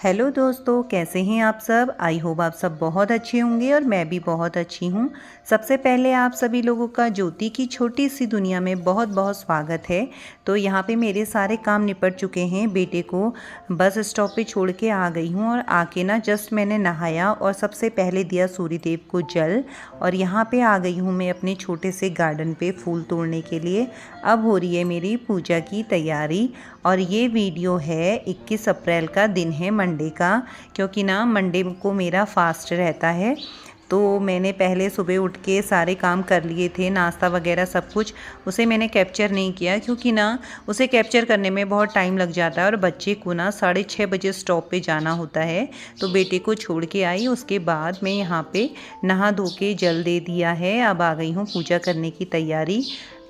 Hello दोस्तों, कैसे हैं आप सब। आई होप आप सब बहुत अच्छे होंगे और मैं भी बहुत अच्छी हूँ। सबसे पहले आप सभी लोगों का ज्योति की छोटी सी दुनिया में बहुत बहुत स्वागत है। तो यहाँ पे मेरे सारे काम निपट चुके हैं। बेटे को बस स्टॉप पे छोड़ के आ गई हूँ और आके ना जस्ट मैंने नहाया और सबसे पहले दिया सूर्य देव को जल। और यहाँ पे आ गई हूँ मैं अपने छोटे से गार्डन पे फूल तोड़ने के लिए। अब हो रही है मेरी पूजा की तैयारी। और ये वीडियो है 21 अप्रैल का, दिन है मंडे का, क्योंकि ना मंडे को मेरा फास्ट रहता है। तो मैंने पहले सुबह उठ के सारे काम कर लिए थे, नाश्ता वगैरह सब कुछ। उसे मैंने कैप्चर नहीं किया क्योंकि ना उसे कैप्चर करने में बहुत टाइम लग जाता है और बच्चे को ना 6:30 बजे स्टॉप पे जाना होता है। तो बेटे को छोड़ के आई, उसके बाद मैं यहाँ पे नहा धो के जल दे दिया है। अब आ गई हूँ पूजा करने की तैयारी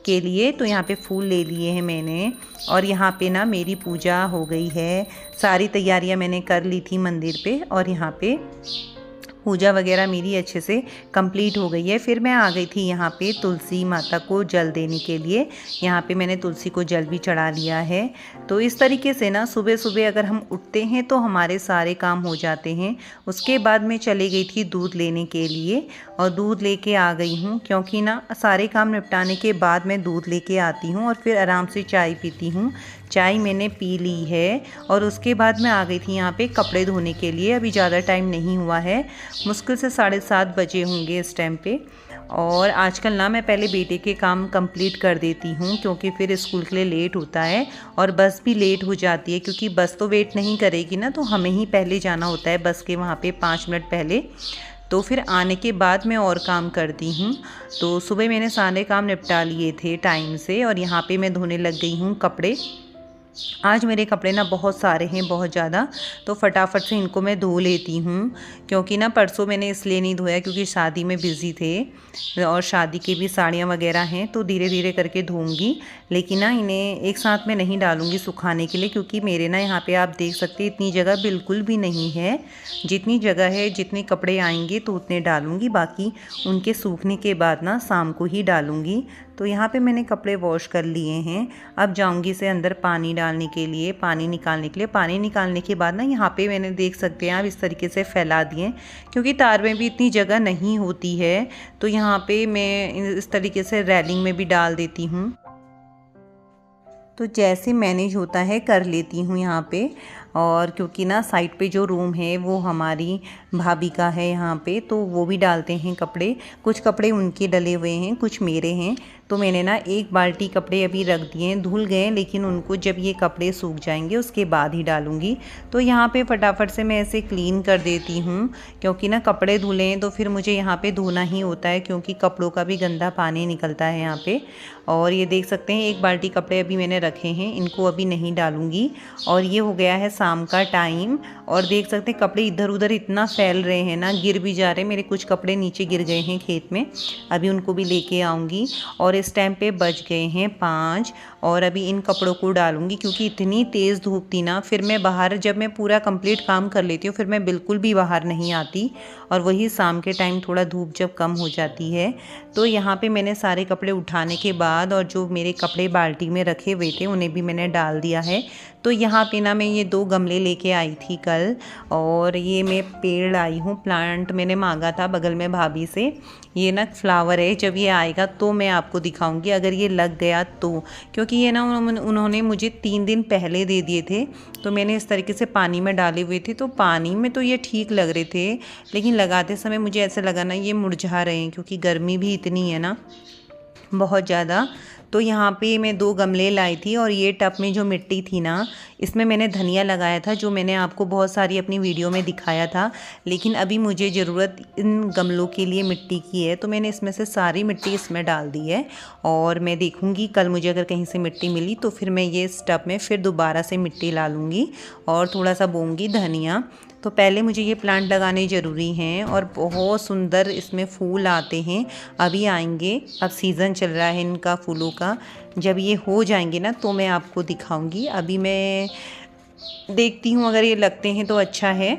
के लिए। तो यहाँ पे फूल ले लिए हैं मैंने और यहाँ पे ना मेरी पूजा हो गई है। सारी तैयारियाँ मैंने कर ली थी मंदिर पे और यहाँ पे पूजा वगैरह मेरी अच्छे से कंप्लीट हो गई है। फिर मैं आ गई थी यहाँ पे तुलसी माता को जल देने के लिए। यहाँ पे मैंने तुलसी को जल भी चढ़ा लिया है। तो इस तरीके से ना सुबह सुबह अगर हम उठते हैं तो हमारे सारे काम हो जाते हैं। उसके बाद मैं चली गई थी दूध लेने के लिए और दूध लेके आ गई हूँ, क्योंकि ना सारे काम निपटाने के बाद मैं दूध लेके आती हूँ और फिर आराम से चाय पीती हूँ। चाय मैंने पी ली है और उसके बाद मैं आ गई थी यहाँ पे कपड़े धोने के लिए। अभी ज़्यादा टाइम नहीं हुआ है, मुश्किल से 7:30 बजे होंगे इस टाइम पे। और आजकल ना मैं पहले बेटे के काम कंप्लीट कर देती हूँ, क्योंकि फिर स्कूल के लिए लेट होता है और बस भी लेट हो जाती है, क्योंकि बस तो वेट नहीं करेगी ना, तो हमें ही पहले जाना होता है बस के वहाँ पे 5 मिनट पहले। तो फिर आने के बाद मैं और काम करती हूँ। तो सुबह मैंने सारे काम निपटा लिए थे टाइम से और यहाँ पे मैं धोने लग गई हूँ कपड़े। आज मेरे कपड़े ना बहुत सारे हैं, बहुत ज़्यादा, तो फटाफट से इनको मैं धो लेती हूँ। क्योंकि ना परसों मैंने इसलिए नहीं धोया क्योंकि शादी में बिज़ी थे और शादी की भी साड़ियाँ वगैरह हैं, तो धीरे धीरे करके धोऊंगी। लेकिन ना इन्हें एक साथ में नहीं डालूंगी सुखाने के लिए, क्योंकि मेरे ना यहाँ पे आप देख सकते हैं इतनी जगह बिल्कुल भी नहीं है। जितनी जगह है, जितने कपड़े आएंगे तो उतने डालूंगी, बाकी उनके सूखने के बाद ना शाम को ही डालूंगी। तो यहाँ पे मैंने कपड़े वॉश कर लिए हैं। अब जाऊंगी से अंदर पानी डालने के लिए, पानी निकालने के लिए। पानी निकालने के बाद ना यहाँ पे मैंने देख सकते हैं आप इस तरीके से फैला दिए, क्योंकि तार में भी इतनी जगह नहीं होती है। तो यहाँ पे मैं इस तरीके से रैलिंग में भी डाल देती हूँ। तो जैसे मैनेज होता है कर लेती हूँ यहाँ पे। और क्योंकि ना साइड पे जो रूम है वो हमारी भाभी का है यहाँ पे, तो वो भी डालते हैं कपड़े। कुछ कपड़े उनके डले हुए हैं, कुछ मेरे हैं। तो मैंने ना एक बाल्टी कपड़े अभी रख दिए हैं, धुल गए, लेकिन उनको जब ये कपड़े सूख जाएंगे उसके बाद ही डालूंगी। तो यहाँ पे फटाफट से मैं ऐसे क्लीन कर देती हूँ, क्योंकि ना कपड़े धुले हैं तो फिर मुझे यहाँ पे धोना ही होता है, क्योंकि कपड़ों का भी गंदा पानी निकलता है यहाँ पे। और ये देख सकते हैं एक बाल्टी कपड़े अभी मैंने रखे हैं, इनको अभी नहीं डालूंगी। और ये हो गया है शाम का टाइम और देख सकते हैं कपड़े इधर उधर इतना फैल रहे हैं ना, गिर भी जा रहे हैं। मेरे कुछ कपड़े नीचे गिर गए हैं खेत में, अभी उनको भी लेके आऊँगी। और इस टाइम पे बज गए हैं 5 और अभी इन कपड़ों को डालूंगी, क्योंकि इतनी तेज़ धूप थी ना। फिर मैं बाहर, जब मैं पूरा कंप्लीट काम कर लेती हूँ फिर मैं बिल्कुल भी बाहर नहीं आती, और वही शाम के टाइम थोड़ा धूप जब कम हो जाती है। तो यहाँ पे मैंने सारे कपड़े उठाने के बाद और जो मेरे कपड़े बाल्टी में रखे हुए थे उन्हें भी मैंने डाल दिया है। तो यहाँ पे ना मैं ये 2 गमले लेके आई थी कल, और ये मैं पेड़ लाई हूँ, प्लांट मैंने मांगा था बगल में भाभी से। ये ना फ्लावर है, जब ये आएगा तो मैं आपको दिखाऊंगी, अगर ये लग गया तो। क्योंकि ये ना उन्होंने मुझे 3 दिन पहले दे दिए थे, तो मैंने इस तरीके से पानी में डाले हुए थे। तो पानी में तो ये ठीक लग रहे थे, लेकिन लगाते समय मुझे ऐसा लगा ना ये मुरझा रहे हैं, क्योंकि गर्मी भी इतनी है ना बहुत ज़्यादा। तो यहाँ पे मैं 2 गमले लाई थी और ये टब में जो मिट्टी थी ना, इसमें मैंने धनिया लगाया था, जो मैंने आपको बहुत सारी अपनी वीडियो में दिखाया था। लेकिन अभी मुझे ज़रूरत इन गमलों के लिए मिट्टी की है, तो मैंने इसमें से सारी मिट्टी इसमें डाल दी है। और मैं देखूँगी कल मुझे अगर कहीं से मिट्टी मिली तो फिर मैं ये इस टब में फिर दोबारा से मिट्टी ला लूँगी और थोड़ा सा बोऊँगी धनिया। तो पहले मुझे ये प्लांट लगाने ज़रूरी हैं और बहुत सुंदर इसमें फूल आते हैं, अभी आएंगे। अब सीज़न चल रहा है इनका फूलों का, जब ये हो जाएंगे ना तो मैं आपको दिखाऊंगी। अभी मैं देखती हूँ, अगर ये लगते हैं तो अच्छा है।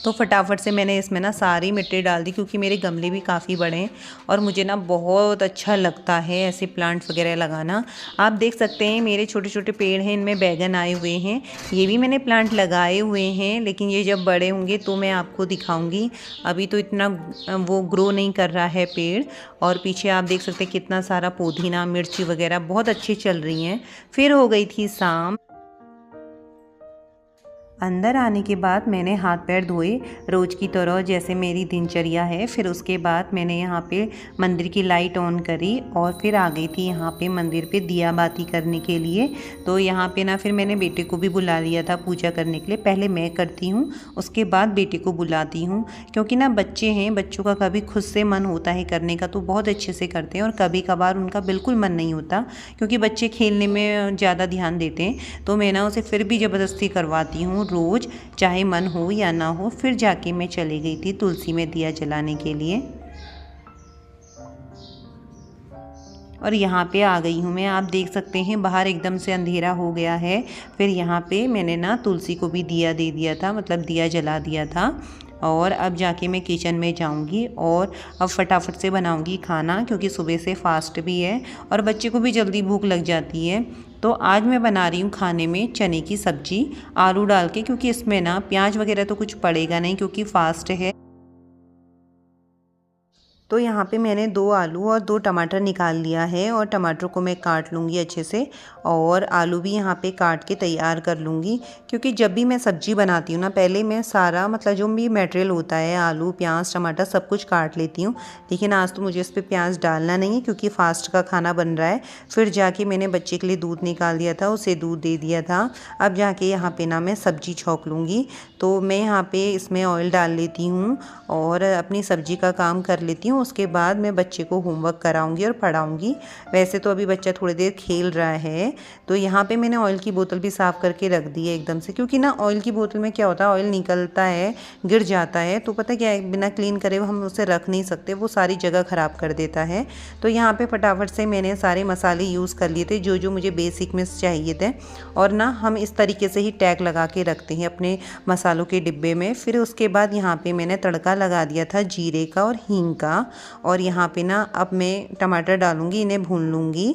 तो फटाफट से मैंने इसमें ना सारी मिट्टी डाल दी, क्योंकि मेरे गमले भी काफ़ी बड़े हैं और मुझे ना बहुत अच्छा लगता है ऐसे प्लांट्स वगैरह लगाना। आप देख सकते हैं मेरे छोटे छोटे पेड़ हैं, इनमें बैगन आए हुए हैं। ये भी मैंने प्लांट लगाए हुए हैं, लेकिन ये जब बड़े होंगे तो मैं आपको दिखाऊंगी। अभी तो इतना वो ग्रो नहीं कर रहा है पेड़। और पीछे आप देख सकते हैं कितना सारा पुदीना, मिर्ची वगैरह बहुत अच्छी चल रही हैं। फिर हो गई थी शाम। अंदर आने के बाद मैंने हाथ पैर धोए रोज़ की तरह, जैसे मेरी दिनचर्या है। फिर उसके बाद मैंने यहाँ पे मंदिर की लाइट ऑन करी और फिर आ गई थी यहाँ पे मंदिर पे दिया बाती करने के लिए। तो यहाँ पे ना फिर मैंने बेटे को भी बुला लिया था पूजा करने के लिए। पहले मैं करती हूँ, उसके बाद बेटे को बुलाती हूँ, क्योंकि ना बच्चे हैं, बच्चों का कभी खुद से मन होता है करने का तो बहुत अच्छे से करते हैं, और कभी कभार उनका बिल्कुल मन नहीं होता, क्योंकि बच्चे खेलने में ज़्यादा ध्यान देते हैं। तो मैं ना उसे फिर भी ज़बरदस्ती करवाती हूँ रोज़, चाहे मन हो या ना हो। फिर जाके मैं चली गई थी तुलसी में दिया जलाने के लिए, और यहाँ पे आ गई हूँ मैं। आप देख सकते हैं बाहर एकदम से अंधेरा हो गया है। फिर यहाँ पे मैंने ना तुलसी को भी दिया दे दिया था, मतलब दिया जला दिया था। और अब जाके मैं किचन में जाऊंगी और अब फटाफट से बनाऊंगी खाना, क्योंकि सुबह से फास्ट भी है और बच्चे को भी जल्दी भूख लग जाती है। तो आज मैं बना रही हूँ खाने में चने की सब्जी आलू डाल के, क्योंकि इसमें ना प्याज वगैरह तो कुछ पड़ेगा नहीं, क्योंकि फास्ट है। तो यहाँ पे मैंने 2 आलू और 2 टमाटर निकाल लिया है, और टमाटर को मैं काट लूँगी अच्छे से, और आलू भी यहाँ पे काट के तैयार कर लूँगी। क्योंकि जब भी मैं सब्ज़ी बनाती हूँ ना, पहले मैं सारा मतलब जो भी मटेरियल होता है आलू, प्याज, टमाटर सब कुछ काट लेती हूँ। लेकिन आज तो मुझे इस पर प्याज डालना नहीं है, क्योंकि फास्ट का खाना बन रहा है। फिर जाके मैंने बच्चे के लिए दूध निकाल दिया था, उसे दूध दे दिया था। अब जाके यहाँ पे ना मैं सब्ज़ी छौंक लूँगी। तो मैं यहाँ पे इसमें ऑयल डाल लेती हूँ और अपनी सब्ज़ी का काम कर लेती हूँ। उसके बाद मैं बच्चे को होमवर्क कराऊंगी और पढ़ाऊंगी। वैसे तो अभी बच्चा थोड़ी देर खेल रहा है। तो यहाँ पे मैंने ऑयल की बोतल भी साफ़ करके रख दी है एकदम से, क्योंकि ना ऑयल की बोतल में क्या होता है, ऑयल निकलता है, गिर जाता है, तो पता क्या है, बिना क्लीन करे हम उसे रख नहीं सकते, वो सारी जगह ख़राब कर देता है। तो यहाँ पर फटाफट से मैंने सारे मसाले यूज़ कर लिए थे जो जो मुझे बेसिक में चाहिए थे। और ना हम इस तरीके से ही टैग लगा के रखते हैं अपने मसालों के डिब्बे में। फिर उसके बाद यहाँ पे मैंने तड़का लगा दिया था जीरे का और हींग का। और यहाँ पे ना अब मैं टमाटर डालूंगी, इन्हें भून लूँगी।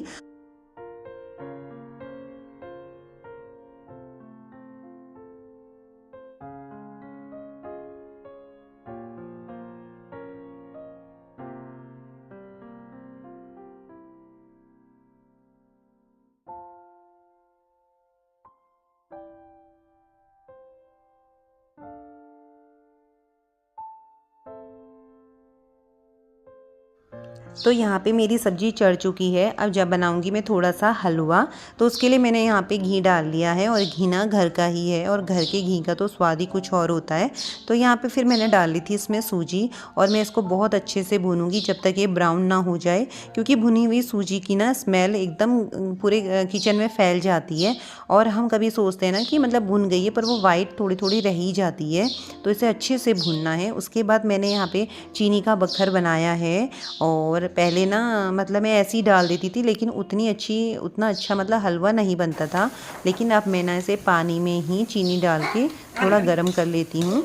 तो यहाँ पे मेरी सब्ज़ी चढ़ चुकी है। अब जब बनाऊँगी मैं थोड़ा सा हलवा, तो उसके लिए मैंने यहाँ पे घी डाल लिया है, और घी ना घर का ही है, और घर के घी का तो स्वाद ही कुछ और होता है। तो यहाँ पे फिर मैंने डाल ली थी इसमें सूजी, और मैं इसको बहुत अच्छे से भूनूंगी जब तक ये ब्राउन ना हो जाए, क्योंकि भुनी हुई सूजी की ना स्मेल एकदम पूरे किचन में फैल जाती है। और हम कभी सोचते हैं ना कि मतलब भुन गई है, पर वो वाइट थोड़ी थोड़ी रह ही जाती है। तो इसे अच्छे से भूनना है। उसके बाद मैंने यहाँ पे चीनी का बक्खर बनाया है, और पहले ना मतलब मैं ऐसे ही डाल देती थी, लेकिन उतना अच्छा मतलब हलवा नहीं बनता था। लेकिन अब मैं ना इसे पानी में ही चीनी डाल के थोड़ा गर्म कर लेती हूँ,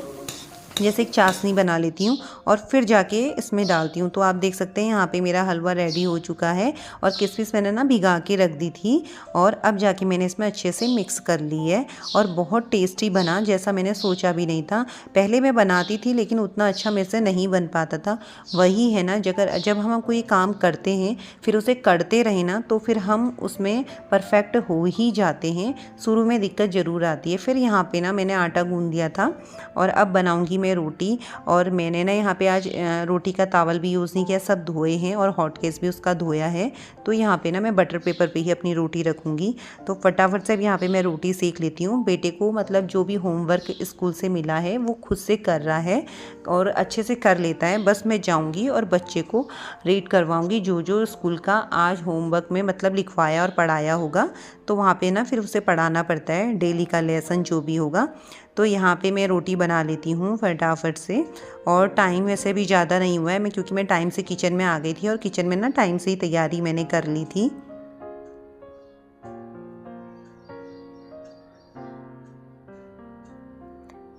जैसे एक चाशनी बना लेती हूँ, और फिर जाके इसमें डालती हूँ। तो आप देख सकते हैं यहाँ पे मेरा हलवा रेडी हो चुका है, और किशमिश मैंने ना भिगा के रख दी थी, और अब जाके मैंने इसमें अच्छे से मिक्स कर ली है। और बहुत टेस्टी बना, जैसा मैंने सोचा भी नहीं था। पहले मैं बनाती थी, लेकिन उतना अच्छा मेरे से नहीं बन पाता था। वही है ना, जब हम कोई काम करते हैं फिर उसे करते रहें ना, तो फिर हम उसमें परफेक्ट हो ही जाते हैं। शुरू में दिक्कत ज़रूर आती है। फिर यहाँ पे ना मैंने आटा गूँध दिया था, और अब बनाऊँगी मैं रोटी। और मैंने ना यहाँ पे आज रोटी का तावल भी यूज़ नहीं किया, सब धोए हैं, और हॉटकेस भी उसका धोया है। तो यहाँ पे ना मैं बटर पेपर पे ही अपनी रोटी रखूँगी। तो फटाफट से अब यहाँ पे मैं रोटी सेक लेती हूँ। बेटे को मतलब जो भी होमवर्क स्कूल से मिला है वो खुद से कर रहा है, और अच्छे से कर लेता है। बस मैं जाऊँगी और बच्चे को रीड करवाऊँगी जो जो स्कूल का आज होमवर्क में मतलब लिखवाया और पढ़ाया होगा। तो वहाँ पे ना फिर उसे पढ़ाना पड़ता है, डेली का लेसन जो भी होगा। तो यहाँ पे मैं रोटी बना लेती हूँ फटाफट से। और टाइम वैसे भी ज़्यादा नहीं हुआ है, क्योंकि मैं टाइम से किचन में आ गई थी, और किचन में ना टाइम से ही तैयारी मैंने कर ली थी।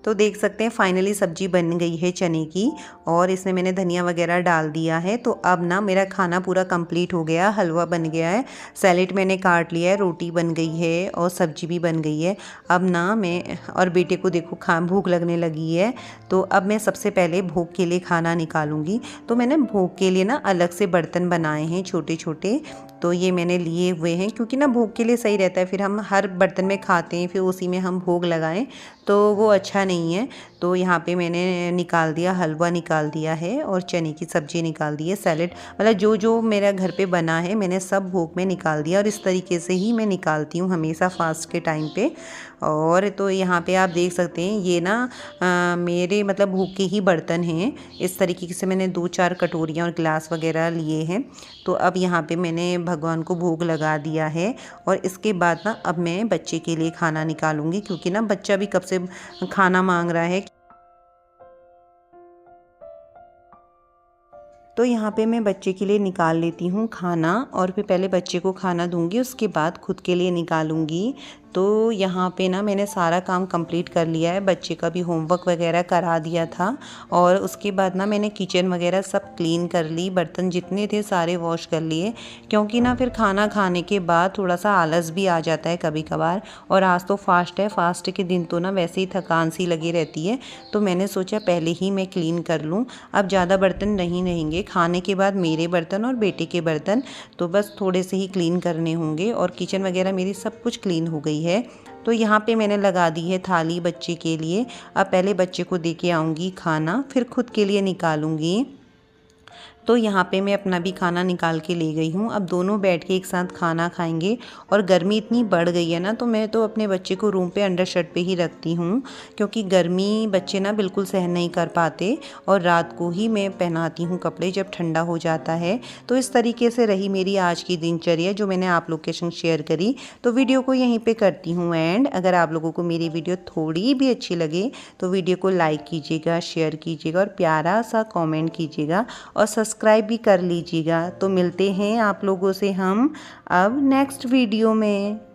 तो तो देख सकते हैं फाइनली सब्जी बन गई है चने की, और इसमें मैंने धनिया वगैरह डाल दिया है। तो अब ना मेरा खाना पूरा कंप्लीट हो गया, हलवा बन गया है, सैलेड मैंने काट लिया है, रोटी बन गई है और सब्जी भी बन गई है। अब ना मैं और बेटे को देखो भूख लगने लगी है, तो अब मैं सबसे पहले भोग के लिए खाना निकालूंगी। तो मैंने भोग के लिए ना अलग से बर्तन बनाए हैं छोटे छोटे, तो ये मैंने लिए हुए हैं क्योंकि ना भोग के लिए सही रहता है, फिर हम हर बर्तन में खाते हैं फिर उसी में हम भोग लगाएं तो वो अच्छा नहीं है। तो यहाँ पे मैंने निकाल दिया, हलवा निकाल दिया है और चने की सब्ज़ी निकाल दी है, सैलेड, मतलब जो जो मेरा घर पे बना है मैंने सब भोग में निकाल दिया। और इस तरीके से ही मैं निकालती हूँ हमेशा फास्ट के टाइम पे। और तो यहाँ पे आप देख सकते हैं ये ना मेरे मतलब भोग के ही बर्तन हैं। इस तरीके से मैंने 2-4 कटोरियाँ और गिलास वगैरह लिए हैं। तो अब यहाँ पे मैंने भगवान को भोग लगा दिया है, और इसके बाद ना अब मैं बच्चे के लिए खाना निकालूंगी, क्योंकि ना बच्चा भी कब से खाना मांग रहा है। तो यहाँ पे मैं बच्चे के लिए निकाल लेती हूँ खाना, और फिर पहले बच्चे को खाना दूंगी, उसके बाद खुद के लिए निकालूंगी। तो यहाँ पे ना मैंने सारा काम कंप्लीट कर लिया है, बच्चे का भी होमवर्क वगैरह करा दिया था, और उसके बाद ना मैंने किचन वगैरह सब क्लीन कर ली, बर्तन जितने थे सारे वॉश कर लिए, क्योंकि ना फिर खाना खाने के बाद थोड़ा सा आलस भी आ जाता है कभी कभार। और आज तो फास्ट है, फास्ट के दिन तो ना वैसे ही थकान सी लगी रहती है, तो मैंने सोचा पहले ही मैं क्लीन कर लूँ। अब ज़्यादा बर्तन नहीं रहेंगे खाने के बाद, मेरे बर्तन और बेटे के बर्तन तो बस थोड़े से ही क्लीन करने होंगे, और किचन वगैरह मेरी सब कुछ क्लीन हो गई है। तो यहाँ पे मैंने लगा दी है थाली बच्चे के लिए। अब पहले बच्चे को दे के आऊँगी खाना, फिर खुद के लिए निकालूंगी। तो यहाँ पे मैं अपना भी खाना निकाल के ले गई हूँ। अब दोनों बैठ के एक साथ खाना खाएंगे, और गर्मी इतनी बढ़ गई है ना, तो मैं तो अपने बच्चे को रूम पे अंडर शर्ट पे ही रखती हूँ, क्योंकि गर्मी बच्चे ना बिल्कुल सहन नहीं कर पाते, और रात को ही मैं पहनाती हूँ कपड़े जब ठंडा हो जाता है। तो इस तरीके से रही मेरी आज की दिनचर्या, जो मैंने आप लोग के संग शेयर करी। तो वीडियो को यहीं पर करती हूँ एंड। अगर आप लोगों को मेरी वीडियो थोड़ी भी अच्छी लगे तो वीडियो को लाइक कीजिएगा, शेयर कीजिएगा, और प्यारा सा कॉमेंट कीजिएगा, और सब्सक्राइब भी कर लीजिएगा। तो मिलते हैं आप लोगों से हम अब नेक्स्ट वीडियो में।